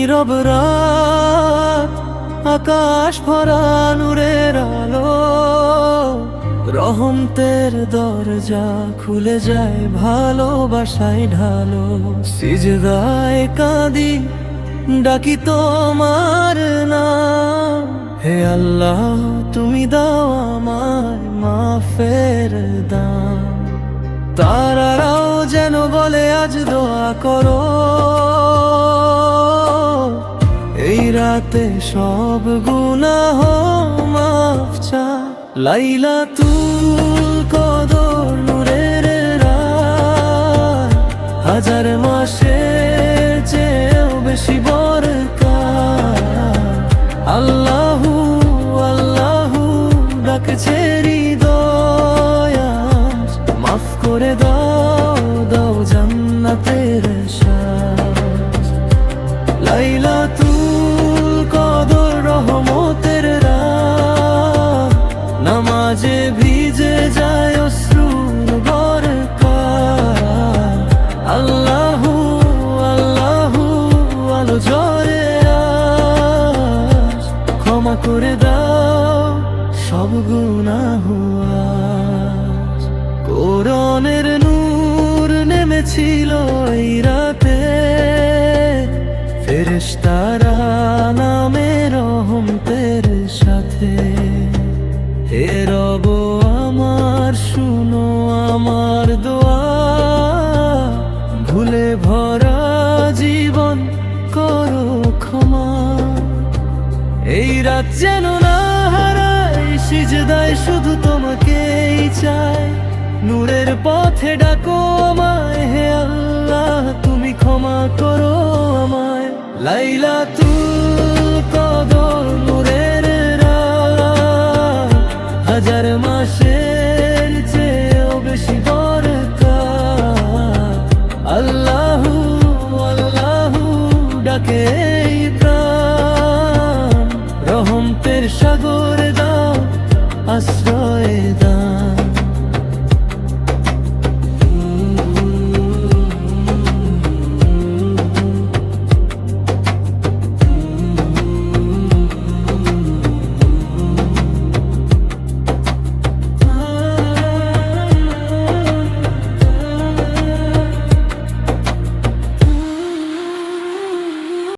নীরব রাত, আকাশ ভরা নূরের আলো, রহমতের দরজা খুলে যায় ভালোবাসায় ঢালো। সিজদায় কাঁদি ডাকি তোমার নাম, হে আল্লাহ তুমি দাও আমার মাফের দাম। তারারাও যেন বলে আজ দোয়া করো, এই রাতে সব গুনাহ মাফ চা। লাইলাতুল কদর নূরের রাত, হাজার মাসের চেয়েও বেশি বরকত। আল্লাহু আল্লাহু ডাকছে হৃদয় আজ, মাফ করে দাও দাও জান্নাতের শ্বাস। লাইলাতুল কদর রহমতের রাত, নামাজে ভিজে যায় অশ্রুর বরকত। আল্লাহু আল্লাহু আলো ঝরে আজ, ক্ষমা করে দাও সব গুনাহ আজ। কোরআনের নূর নেমেছিল এই রাতে, ফেরেশতারা নামে রহমতের সাথে। হে রব আমার শুনো আমার দোয়া, ভুলে ভরা জীবন করো ক্ষমা। এই রাত যেন না হারাই, সিজদায় শুধু তোমাকেই চাই। নূরের পথে ডাকো আমায়, হে আল্লাহ তুমি ক্ষমা করো আমায়। লাইলাতুল কদর নূরের রাত, হাজার মাসের চেয়েও বেশি বরকত। আল্লাহু আল্লাহু ডাকে এই প্রাণ, রহমতের সাগর দাও আশ্রয়।